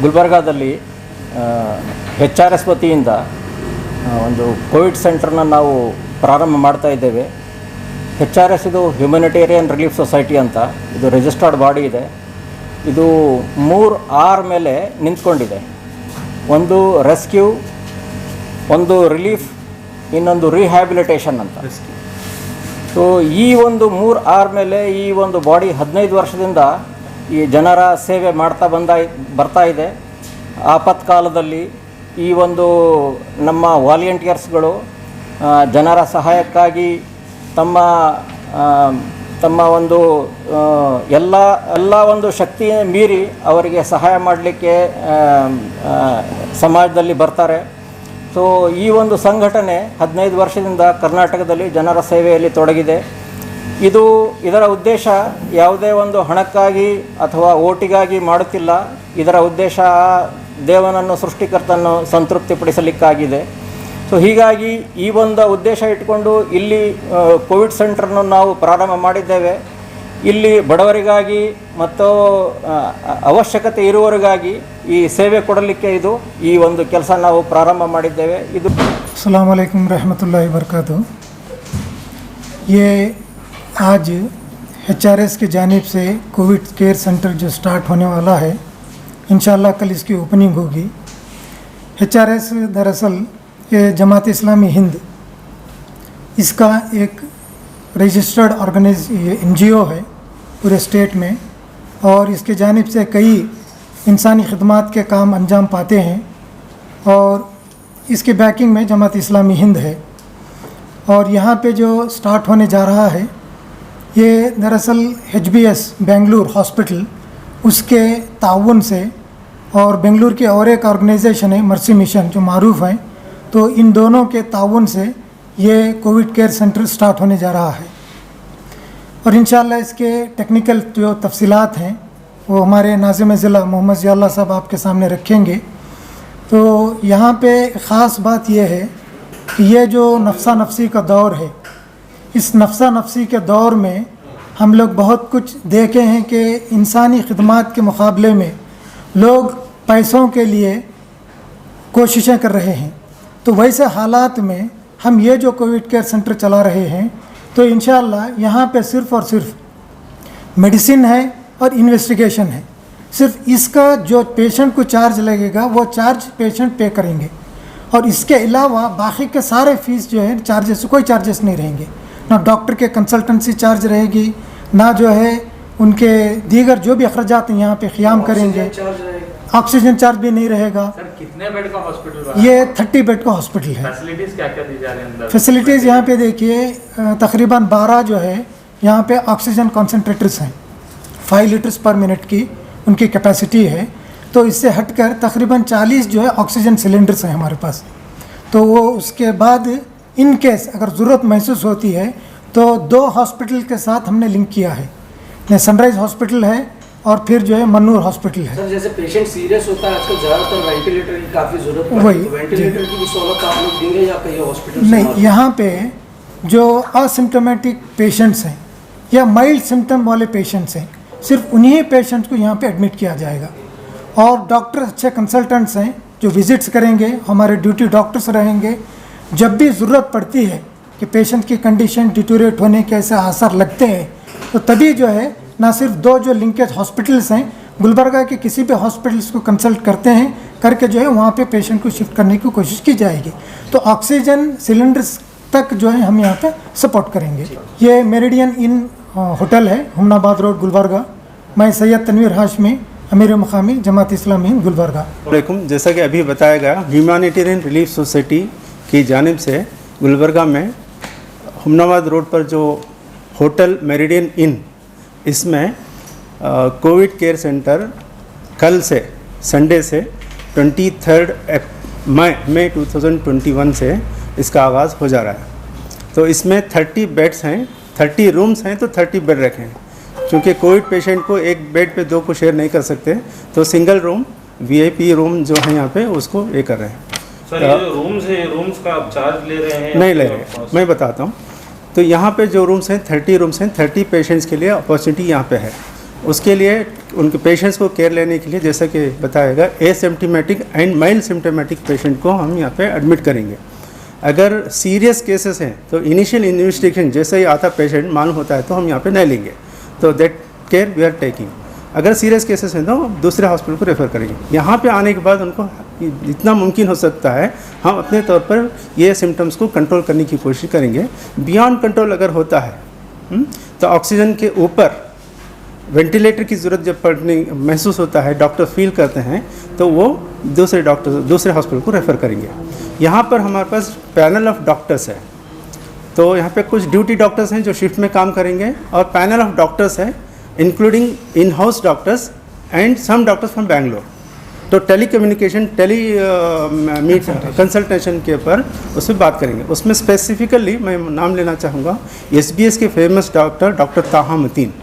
ಗುಲ್ಬರ್ಗಾದಲ್ಲಿ HRS ವತಿಯಿಂದ ಒಂದು Covid ಸೆಂಟರ್ನ ನಾವು ಪ್ರಾರಂಭ ಮಾಡ್ತಾ ಇದ್ದೇವೆ. HRS ಇದು ಹ್ಯುಮ್ಯಾನಿಟೇರಿಯನ್ ರಿಲೀಫ್ ಸೊಸೈಟಿ ಅಂತ, ಇದು ರಿಜಿಸ್ಟರ್ಡ್ ಬಾಡಿ ಇದೆ. ಇದು 3 R ಮೇಲೆ ನಿಂತ್ಕೊಂಡಿದೆ. ಒಂದು ರೆಸ್ಕ್ಯೂ, ಒಂದು ರಿಲೀಫ್, ಇನ್ನೊಂದು ರಿಹ್ಯಾಬಿಲಿಟೇಷನ್ ಅಂತ. ಸೊ ಈ ಒಂದು 3 R ಮೇಲೆ ಈ ಒಂದು ಬಾಡಿ 15 ವರ್ಷದಿಂದ ಈ ಜನರ ಸೇವೆ ಮಾಡ್ತಾ ಬರ್ತಾ ಇದೆ. ಆಪತ್ಕಾಲದಲ್ಲಿ ಈ ಒಂದು ನಮ್ಮ ವಾಲಂಟಿಯರ್ಸ್ಗಳು ಜನರ ಸಹಾಯಕ್ಕಾಗಿ ತಮ್ಮ ಒಂದು ಎಲ್ಲ ಒಂದು ಶಕ್ತಿ ಮೀರಿ ಅವರಿಗೆ ಸಹಾಯ ಮಾಡಲಿಕ್ಕೆ ಸಮಾಜದಲ್ಲಿ ಬರ್ತಾರೆ. ಸೊ ಈ ಒಂದು ಸಂಘಟನೆ 15 ವರ್ಷದಿಂದ ಕರ್ನಾಟಕದಲ್ಲಿ ಜನರ ಸೇವೆಯಲ್ಲಿ ತೊಡಗಿದೆ. ಇದರ ಉದ್ದೇಶ ಯಾವುದೇ ಒಂದು ಹಣಕ್ಕಾಗಿ ಅಥವಾ ಓಟಿಗಾಗಿ ಮಾಡುತ್ತಿಲ್ಲ. ಇದರ ಉದ್ದೇಶ ದೇವನನ್ನು, ಸೃಷ್ಟಿಕರ್ತನನ್ನು ಸಂತೃಪ್ತಿಪಡಿಸಲಿಕ್ಕಾಗಿದೆ. ಸೊ ಹೀಗಾಗಿ ಈ ಒಂದು ಉದ್ದೇಶ ಇಟ್ಕೊಂಡು ಇಲ್ಲಿ ಕೋವಿಡ್ ಸೆಂಟರ್ನ ನಾವು ಪ್ರಾರಂಭ ಮಾಡಿದ್ದೇವೆ. ಇಲ್ಲಿ ಬಡವರಿಗಾಗಿ ಮತ್ತು ಅವಶ್ಯಕತೆ ಇರುವವರಿಗಾಗಿ ಈ ಸೇವೆ ಕೊಡಲಿಕ್ಕೆ ಈ ಒಂದು ಕೆಲಸ ನಾವು ಪ್ರಾರಂಭ ಮಾಡಿದ್ದೇವೆ. ಇದು अस्सलाम वालेकुम रहमतुल्लाहि वबरकातुहू। ये आज HRS की जानिब से कोविड केयर सेंटर जो स्टार्ट होने वाला है, इंशाअल्लाह कल इसकी ओपनिंग होगी। HRS दरअसल ये जमात इस्लामी हिंद, इसका एक रजिस्टर्ड NGO है पूरे स्टेट में, और इसके जानिब से कई इंसानी खिदमात के काम अंजाम पाते हैं, और इसके बैकिंग में जमात इस्लामी हिंद है। और यहाँ पे जो स्टार्ट होने जा रहा है ये दरअसल HBS बेंगलुरु हॉस्पिटल उसके ताउन से, और बेंगलुरु के और एक ऑर्गेनाइजेशन है मर्सी मिशन जो मारूफ है, तो इन दोनों के ताउन से ये कोविड केयर सेंटर स्टार्ट होने जा रहा है। और इंशाअल्लाह इसके टेक्निकल जो तफसीलात हैं वो हमारे नाज़िम ज़िला मोहम्मद ज़ियाउल्लाह साहब आपके सामने रखेंगे। तो यहाँ पे ख़ास बात यह है कि ये जो नफ्सा नफ्सी का दौर है, इस नफ्सा नफ्सी के दौर में हम लोग बहुत कुछ देखे हैं कि इंसानी खिदमात के मुकाबले में लोग पैसों के लिए कोशिशें कर रहे हैं। तो वैसे हालात में हम ये जो कोविड केयर सेंटर चला रहे हैं, तो इंशाअल्लाह यहाँ पे सिर्फ़ और सिर्फ मेडिसिन है और इन्वेस्टिगेशन है। सिर्फ इसका जो पेशेंट को चार्ज लगेगा वो चार्ज पेशेंट पे करेंगे, और इसके अलावा बाकी के सारे फ़ीस जो है चार्जेस, कोई चार्जेस नहीं रहेंगे। ना डॉक्टर के कंसल्टेंसी चार्ज रहेगी, ना जो है उनके दीगर जो भी अखराजात यहाँ पे क़याम करेंगे, ऑक्सीजन चार्ज भी नहीं रहेगा। सर कितने बेड का हॉस्पिटल? ये 30 बेड का हॉस्पिटल है। फैसिलिटीज़ क्या क्या दी जा रही है अंदर? फैसिलिटीज़ यहाँ पे देखिए तकरीबन 12 जो है यहाँ पे ऑक्सीजन कॉन्सेंट्रेटर्स हैं, 5 लीटर्स पर मिनट की उनकी कैपेसिटी है। तो इससे हटकर तकरीबन 40 जो है ऑक्सीजन सिलेंडर्स हैं हमारे पास। तो वो उसके बाद इन केस अगर ज़रूरत महसूस होती है तो 2 हॉस्पिटल के साथ हमने लिंक किया है, सनराइज़ हॉस्पिटल है और फिर जो है मन्नूर हॉस्पिटल है। सर जैसे पेशेंट सीरियस होता है आजकल ज़्यादातर वेंटिलेटर की काफ़ी ज़रूरत पड़ती है, तो वेंटिलेटर की भी सहूलत आप लोग देंगे या कहीं हॉस्पिटल? नहीं, यहाँ पे जो असिम्टोमेटिक पेशेंट्स हैं या माइल्ड सिम्टम वाले पेशेंट्स हैं, सिर्फ उन्हीं पेशेंट्स को यहाँ पे एडमिट किया जाएगा। और डॉक्टर अच्छे कंसल्टेंट्स हैं जो विजिट्स करेंगे, हमारे ड्यूटी डॉक्टर्स रहेंगे। जब भी ज़रूरत पड़ती है कि पेशेंट की कंडीशन डिटोरेट होने के ऐसे आसार लगते हैं, तो तभी जो है ना सिर्फ 2 जो लिंकेज हॉस्पिटल्स हैं गुलबर्गा के किसी भी हॉस्पिटल्स को कंसल्ट करते हैं, करके जो है वहाँ पे पेशेंट को शिफ्ट करने की कोशिश की जाएगी। तो ऑक्सीजन सिलेंडर्स तक जो है हम यहाँ पे सपोर्ट करेंगे। ये मेरिडियन इन होटल है, हुमनाबाद रोड गुलबर्गा। मैं सैयद तनवीर हाशमी, अमीर मुकामी जमात इस्लामी हिंद गुलबर्गा। जैसा कि अभी बताया गया, ह्यूमैनिटेरियन रिलीफ सोसाइटी की जानिब से गुलबर्गा में हुमनाबाद रोड पर जो होटल मेरिडियन इन, इसमें कोविड केयर सेंटर कल से संडे से 23 मई 2021 से इसका आगाज़ हो जा रहा है। तो इसमें 30 बेड्स हैं, 30 रूम्स हैं, तो 30 बेड रखे हैं। क्योंकि कोविड पेशेंट को एक बेड पे 2 को शेयर नहीं कर सकते, तो सिंगल रूम VIP रूम जो है यहाँ पे उसको ये कर रहे हैं। सर ये जो रूम्स है, रूम्स का आप चार्ज ले रहे हैं? नहीं ले रहे, मैं बताता हूँ। तो यहाँ पे जो रूम्स हैं 30 रूम्स हैं, 30 पेशेंट्स के लिए अपॉर्चुनिटी यहाँ पे है। उसके लिए उनके पेशेंट्स को केयर लेने के लिए जैसा कि बताएगा asymptomatic and mild symptomatic patient को हम यहाँ पे एडमिट करेंगे। अगर सीरियस केसेस हैं तो इनिशियल इन्वेस्टिगेशन जैसे ही आता पेशेंट मालूम होता है तो हम यहाँ पे नहीं लेंगे, तो that care we are taking. अगर सीरियस केसेस हैं तो दूसरे हॉस्पिटल को रेफ़र करेंगे। यहाँ पे आने के बाद उनको जितना मुमकिन हो सकता है हम अपने तौर पर ये सिम्टम्स को कंट्रोल करने की कोशिश करेंगे। बियॉन्ड कंट्रोल अगर होता है तो ऑक्सीजन के ऊपर वेंटिलेटर की ज़रूरत जब पड़ने महसूस होता है, डॉक्टर फील करते हैं, तो वो दूसरे हॉस्पिटल को रेफ़र करेंगे। यहाँ पर हमारे पास पैनल ऑफ डॉक्टर्स है, तो यहाँ पे कुछ ड्यूटी डॉक्टर्स हैं जो शिफ्ट में काम करेंगे और पैनल ऑफ डॉक्टर्स है including in house doctors and some doctors from Bangalore. तो टेली कम्युनिकेशन मीट कंसल्टेशन के ऊपर उस पर बात करेंगे। उसमें स्पेसिफिकली मैं नाम लेना चाहूँगा SBS के famous doctor Taha Mateen,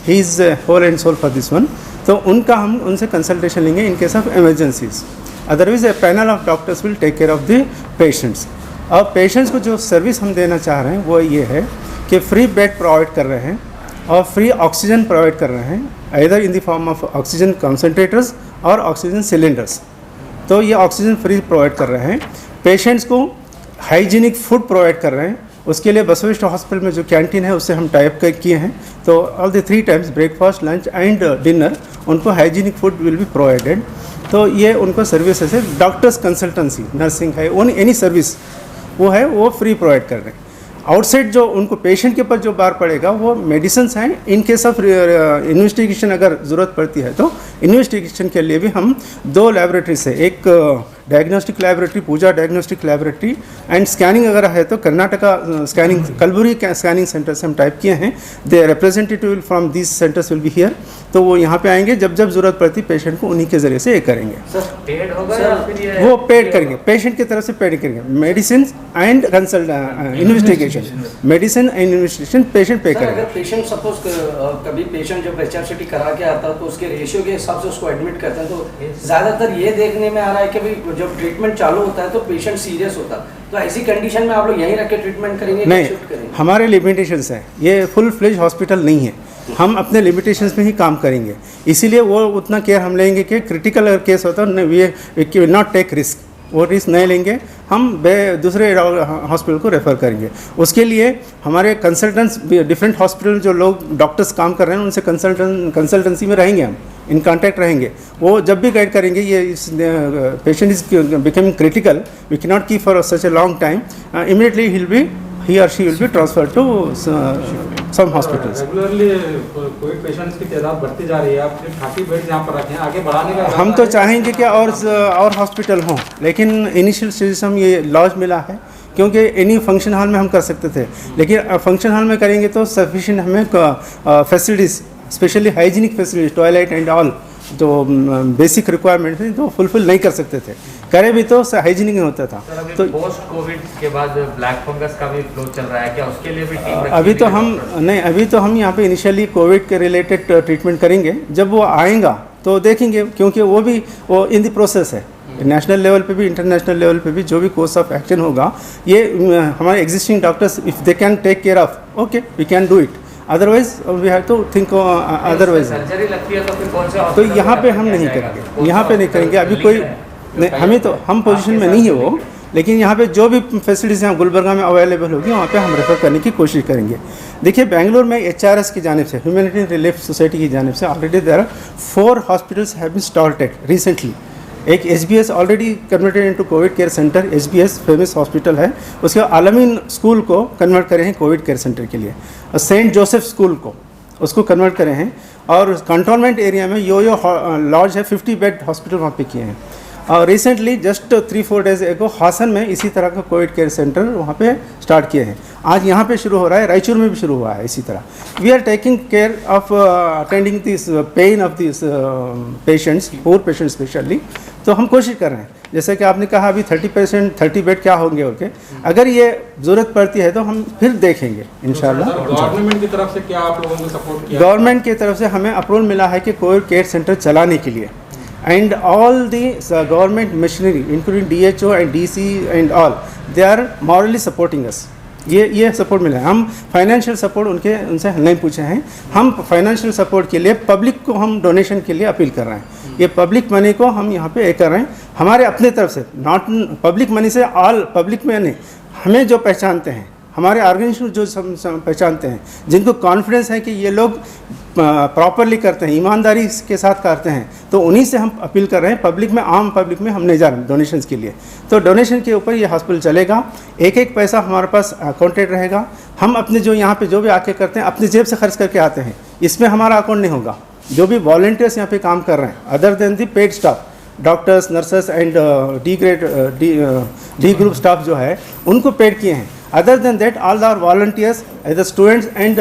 he is whole and sole for this one. तो हम उनसे कंसल्टेशन लेंगे in case of emergencies. Otherwise a panel of doctors will take care of the patients. और पेशेंट्स को जो सर्विस हम देना चाह रहे हैं वो ये है कि फ्री बेड प्रोवाइड कर रहे हैं और फ्री ऑक्सीजन प्रोवाइड कर रहे हैं, either in the form of oxygen concentrators और ऑक्सीजन सिलेंडर्स। तो ये ऑक्सीजन फ्री प्रोवाइड कर रहे हैं। पेशेंट्स को हाइजीनिक फूड प्रोवाइड कर रहे हैं। उसके लिए बसवेश्वर हॉस्पिटल में जो कैंटीन है उससे हम टाइप किए हैं, तो all the 3 times breakfast, lunch and dinner उनको hygienic food will be provided. तो ये उनको सर्विसेज है। डॉक्टर्स कंसल्टेंसी, नर्सिंग है, एनी सर्विस वो फ्री प्रोवाइड कर रहे हैं। आउटसाइड जो उनको पेशेंट के ऊपर जो बार पड़ेगा वो मेडिसिन्स हैं। इन केस ऑफ इन्वेस्टिगेशन अगर ज़रूरत पड़ती है तो इन्वेस्टिगेशन के लिए भी हम 2 लैबोरेटरी से, एक diagnostic laboratory, Pooja diagnostic laboratory and scanning अगर है तो Karnataka scanning, Kalaburagi scanning centre से हम टाइप किए हैं। The representative from this centres will be here. तो वो यहाँ पे आएंगे, जब ज़रूरत पड़ती पेशेंट को उन्हीं के ज़रिए से ये करेंगे। पेड होगा या फिर ये वो पेड करेंगे, पेशेंट की तरफ से पेड करेंगे। Medicine and consult investigation, medicine and investigation patient पे करेंगे। अगर पेशेंट सपोज कभी पेशेंट जब HRCT करा के आता है तो उसके रेशियो के हिसाब से उसको एडमिट करते हैं, तो ज़्यादातर ये देखने में आ रहा है कि भाई जब ट्रीटमेंट चालू होता है तो पेशेंट सीरियस होता है, तो ऐसी कंडीशन में आप लोग यहीं रख के ट्रीटमेंट करेंगे? नहीं, हमारे लिमिटेशंस हैं, ये फुल फ्लेज हॉस्पिटल नहीं है। हम अपने लिमिटेशंस में ही काम करेंगे, इसीलिए वो उतना केयर हम लेंगे कि क्रिटिकल अगर केस होता है we will not take risk, वो रिस्क नहीं लेंगे, हम दूसरे हॉस्पिटल को रेफ़र करेंगे। उसके लिए हमारे कंसल्टेंट्स डिफरेंट हॉस्पिटल जो लोग डॉक्टर्स काम कर रहे हैं उनसे कंसल्टेंसी में रहेंगे, हम इन कांटेक्ट रहेंगे। वो जब भी गाइड करेंगे ये patient is becoming critical, we can not keep for such a long time, immediately he or she will be transferred to some hospitals. Regularly covid patients की तादाद बढ़ती जा रही है, आप सिर्फ 30 बेड यहाँ पर रखे हैं, आगे बढ़ाने का हम तो चाहेंगे कि और हॉस्पिटल हों, लेकिन इनिशियल स्टेज हम ये लॉज मिला है क्योंकि एनी फंक्शन हॉल में हम कर सकते थे, लेकिन फंक्शन हॉल में करेंगे तो सफिशिएंट हमें facilities, specially hygienic facilities, toilet and all जो बेसिक रिक्वायरमेंट थे तो फुलफिल नहीं कर सकते थे, करे भी तो हाइजीनिक नहीं होता था। तो पोस्ट कोविड के बाद ब्लैक फंगस का भी फ्लो चल रहा है, क्या उसके लिए भी टीम अभी तो हम यहाँ पे इनिशियली कोविड के रिलेटेड ट्रीटमेंट करेंगे। जब वो आएगा तो देखेंगे, क्योंकि वो इन द प्रोसेस है। नेशनल लेवल पे भी इंटरनेशनल लेवल पे भी जो भी कोर्स ऑफ एक्शन होगा, ये हमारे existing doctors if they can take care of, okay we can do it, otherwise we have to think otherwise. Surgery लगती है तो फिर कौन सा तो यहाँ पे हम नहीं करेंगे, यहाँ पे नहीं करेंगे अभी कोई नहीं, हम पोजीशन में नहीं है वो, लेकिन यहाँ पे जो भी फैसिलिटीज़ यहाँ गुलबर्गा में अवेलेबल होगी वहाँ पे हम रेफ़र करने की कोशिश करेंगे। देखिए बेंगलोर में HRS की जानिब से, ह्यूमैनिटेरियन रिलीफ सोसाइटी की जानिब से already there are 4 hospitals have been started recently. एक SBS already converted into covid care centre, SBS famous hospital है, उसके आलमीन स्कूल को कन्वर्ट करे हैं कोविड केयर सेंटर के लिए, और सेंट जोसेफ स्कूल को उसको कन्वर्ट करे हैं, और कंटोनमेंट एरिया में यो लॉज है 50 बेड हॉस्पिटल वहाँ पे किए हैं। और रिसेंटली जस्ट 3-4 डेज एगो हासन में इसी तरह का कोविड केयर सेंटर वहाँ पे स्टार्ट किए हैं। आज यहाँ पे शुरू हो रहा है, रायचूर में भी शुरू हुआ है इसी तरह। We are taking care of attending this pain of this patients, poor patients specially. तो हम कोशिश कर रहे हैं, जैसे कि आपने कहा अभी 30 बेड क्या होंगे, ओके, अगर ये ज़रूरत पड़ती है तो हम फिर देखेंगे इंशाल्लाह। गवर्नमेंट की तरफ से क्या आप लोगों को सपोर्ट किया? गवर्नमेंट की तरफ से हमें अप्रूवल मिला है कि कोविड केयर सेंटर चलाने के लिए, and all the government machinery including DHO and DC and all, they are morally supporting us ये सपोर्ट मिला है। हम फाइनेंशियल सपोर्ट उनसे नहीं पूछे हैं। हम फाइनेंशियल सपोर्ट के लिए पब्लिक को हम डोनेशन के लिए अपील कर रहे हैं। ये पब्लिक मनी को हम यहाँ पे कर रहे हैं हमारे अपने तरफ से, नॉट पब्लिक मनी से, ऑल पब्लिक मनी। हमें जो पहचानते हैं, हमारे ऑर्गेनाइजेशन जो पहचानते हैं, जिनको कॉन्फिडेंस है कि ये लोग प्रॉपरली करते हैं, ईमानदारी के साथ करते हैं, तो उन्हीं से हम अपील कर रहे हैं। पब्लिक में, आम पब्लिक में हम नहीं जा रहे डोनेशंस के लिए। तो डोनेशन के ऊपर ये हॉस्पिटल चलेगा, एक एक पैसा हमारे पास अकाउंटेड रहेगा। हम अपने जो यहाँ पे जो भी आके करते हैं अपनी जेब से खर्च करके आते हैं, इसमें हमारा अकाउंट नहीं होगा। जो भी वॉलंटियर्स यहाँ पे काम कर रहे हैं, other than the paid staff, doctors, nurses and D group staff जो है उनको पेड किए हैं। Other than that all are volunteers as students and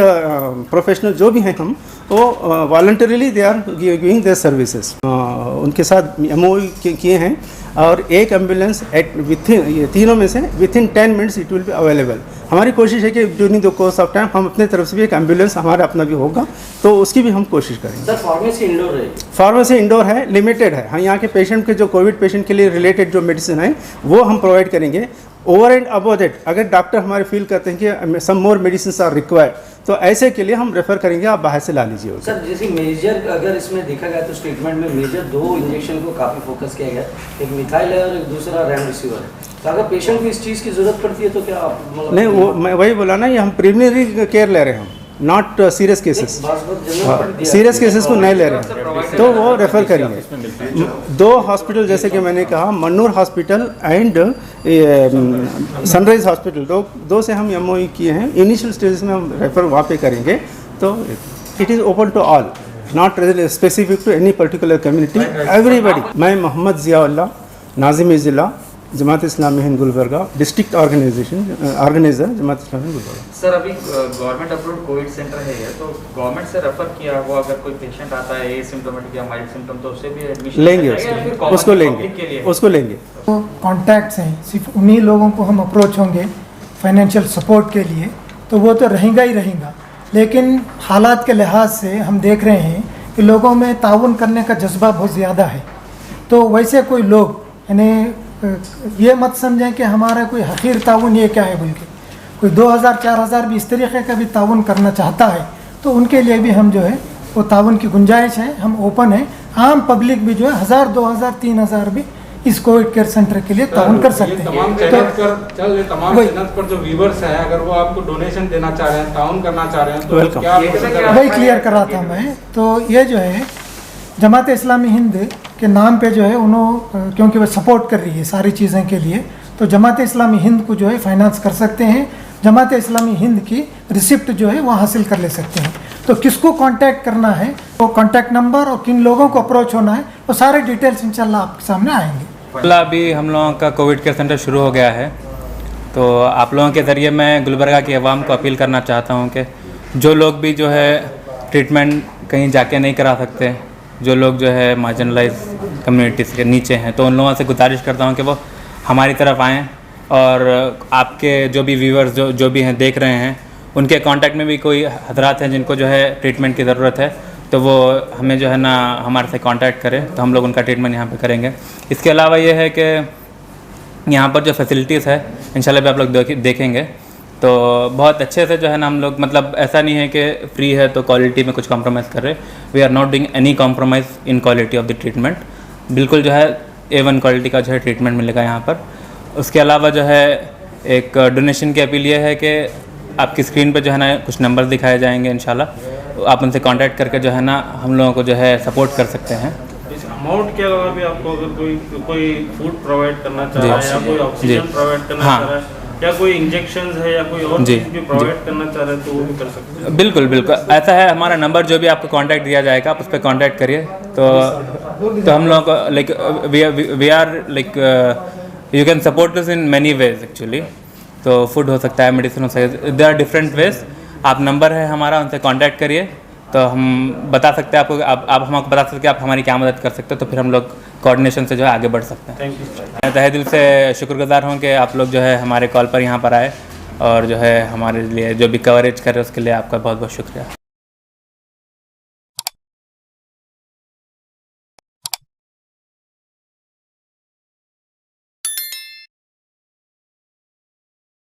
professional जो भी हैं हम, वो voluntarily they are giving their services. उनके साथ MOU किए हैं और एक एम्बुलेंस ये तीनों में से within 10 minutes it will be available. हमारी कोशिश है कि during the course of time हम अपने तरफ से भी एक एम्बुलेंस हमारा अपना भी होगा, तो उसकी भी हम कोशिश करेंगे। सर फार्मेसी इंडोर है? फार्मेसी इंडोर है, लिमिटेड है। हम यहाँ के पेशेंट के जो कोविड पेशेंट के लिए रिलेटेड जो मेडिसिन है वो हम प्रोवाइड करेंगे। ओवर एंड अबव दैट अगर डॉक्टर हमारे फील करते हैं कि सम मोर मेडिसिन आर रिक्वायर्ड, तो ऐसे के लिए हम रेफर करेंगे, आप बाहर से ला लीजिए। सर जैसे मेजर अगर इसमें देखा गया तो ट्रीटमेंट में मेजर 2 इंजेक्शन को काफ़ी फोकस किया गया, एक मिथाइल है और एक दूसरा रेमडेसिविर है। तो अगर पेशेंट को इस चीज़ की ज़रूरत पड़ती है तो क्या आप नहीं, वो मैं वही बोला ना, ये हम प्रिलिमिनरी केयर ले रहे हैं, not serious cases. Serious cases को नहीं ले रहे हैं तो वो रेफ़र करेंगे। 2 हॉस्पिटल जैसे कि मैंने कहा, Mannur hospital and sunrise hospital, दो से हम MOU किए हैं। इनिशियल स्टेजेस में हम रेफ़र वहाँ पे करेंगे। तो it is open to all, not specific to any particular community, everybody. मैं मोहम्मद ज़ियाउल्लाह, नाज़िम ज़िला, Jamaat Islami Hind Gulbarga, district organiser Jamaat Islami Hind Gulbarga. Sir अभी गवर्नमेंट अप्रूव्ड कोविड सेंटर है ये, तो गवर्नमेंट से रेफर किया हुआ अगर कोई पेशेंट आता है एसिम्प्टोमेटिक या माइल्ड सिम्टम, तो उससे भी एडमिशन लेंगे, उसको लेंगे। तो कॉन्टैक्ट्स हैं, सिर्फ उन्हीं लोगों को हम अप्रोच होंगे फाइनेंशियल सपोर्ट के लिए, तो वो तो रहेगा ही रहेगा। लेकिन हालात के लिहाज से हम देख रहे हैं कि लोगों में ताउन करने का जज्बा बहुत ज़्यादा है। तो वैसे कोई लोग यानी ये मत समझें कि हमारा कोई हकीर ताउन ये क्या है, बल्कि कोई 2000-4000 भी इस तरीके का भी ताउन करना चाहता है तो उनके लिए भी हम जो है वो ताउन की गुंजाइश है, हम ओपन है। आम पब्लिक भी जो है 1000, 2000, 3000 भी इस कोविड केयर सेंटर के लिए ताउन कर सकते हैं। तमाम चैनल पर जो व्यूवर्स हैं, अगर वो आपको डोनेशन देना चाह रहे हैं, ताउन करना चाह रहे हैं, तो क्या वही क्लियर कर रहा था मैं। तो ये जो है जमात इस्लामी हिंद के नाम पे जो है उन्होंने, क्योंकि वो सपोर्ट कर रही है सारी चीज़ें के लिए, तो जमात इस्लामी हिंद को जो है फाइनेंस कर सकते हैं। जमात इस्लामी हिंद की रिसिप्ट जो है वो हासिल कर ले सकते हैं। तो किसको कांटेक्ट करना है, वो कांटेक्ट नंबर और किन लोगों को अप्रोच होना है, वो सारे डिटेल्स इंशाल्लाह आपके सामने आएंगे। अभी हम लोगों का कोविड केयर सेंटर शुरू हो गया है, तो आप लोगों के ज़रिए मैं गुलबर्गा की आवाम को अपील करना चाहता हूँ कि जो लोग भी जो है ट्रीटमेंट कहीं जाके नहीं करा सकते, जो लोग जो है मार्जिनलाइज कम्युनिटीज़ के नीचे हैं, तो उन लोगों से गुजारिश करता हूँ कि वो हमारी तरफ आएँ और आपके जो भी व्यूअर्स जो भी हैं देख रहे हैं, उनके कांटेक्ट में भी कोई हजरात हैं जिनको जो है ट्रीटमेंट की ज़रूरत है, तो वो हमें जो है ना हमारे से कांटेक्ट करें, तो हम लोग उनका ट्रीटमेंट यहाँ पे करेंगे। इसके अलावा ये है कि यहाँ पर जो फैसिलिटीज़ है इंशाल्लाह भी आप लोग देखेंगे, तो बहुत अच्छे से जो है ना हम लोग, मतलब ऐसा नहीं है कि फ्री है तो क्वालिटी में कुछ कॉम्प्रोमाइज़ कर रहे। We are not doing any compromise in quality of the treatment. बिल्कुल जो है A1 क्वालिटी का जो है ट्रीटमेंट मिलेगा यहाँ पर। उसके अलावा जो है एक डोनेशन की अपील ये है कि आपकी स्क्रीन पर जो है ना कुछ नंबर दिखाए जाएंगे, इंशाल्लाह आप उनसे कांटेक्ट करके जो है ना हम लोगों को जो है सपोर्ट कर सकते हैं। इस अमाउंट के अलावा भी आपको अगर कोई फूड प्रोवाइड करना चाह रहा है या कोई ऑक्सीजन प्रोवाइड करना चाह रहा है या कोई इंजेक्शंस है या कोई और चीज़ भी प्रोवाइड करना चाह रहे हैं तो वो भी कर सकते हैं। बिल्कुल बिल्कुल ऐसा है। हमारा नंबर जो भी आपको कांटेक्ट दिया जाएगा आप उस पर कांटेक्ट करिए, तो हम लोगों को like we are like you can support us in many ways actually. तो फूड हो सकता है, मेडिसिन हो सकता है, देयर आर डिफरेंट वेज। आप नंबर है हमारा, उनसे कांटेक्ट करिए तो हम बता सकते हैं आपको, आप हमको बता सकते हैं कि आप हमारी क्या मदद कर सकते हो, तो फिर हम लोग कोऑर्डिनेशन से जो है आगे बढ़ सकते हैं। Thank you. मैं तहे दिल से शुक्रगुजार हूँ कि आप लोग जो है हमारे कॉल पर यहाँ पर आए और जो है हमारे लिए जो भी कवरेज कर रहे हैं उसके लिए आपका बहुत बहुत शुक्रिया।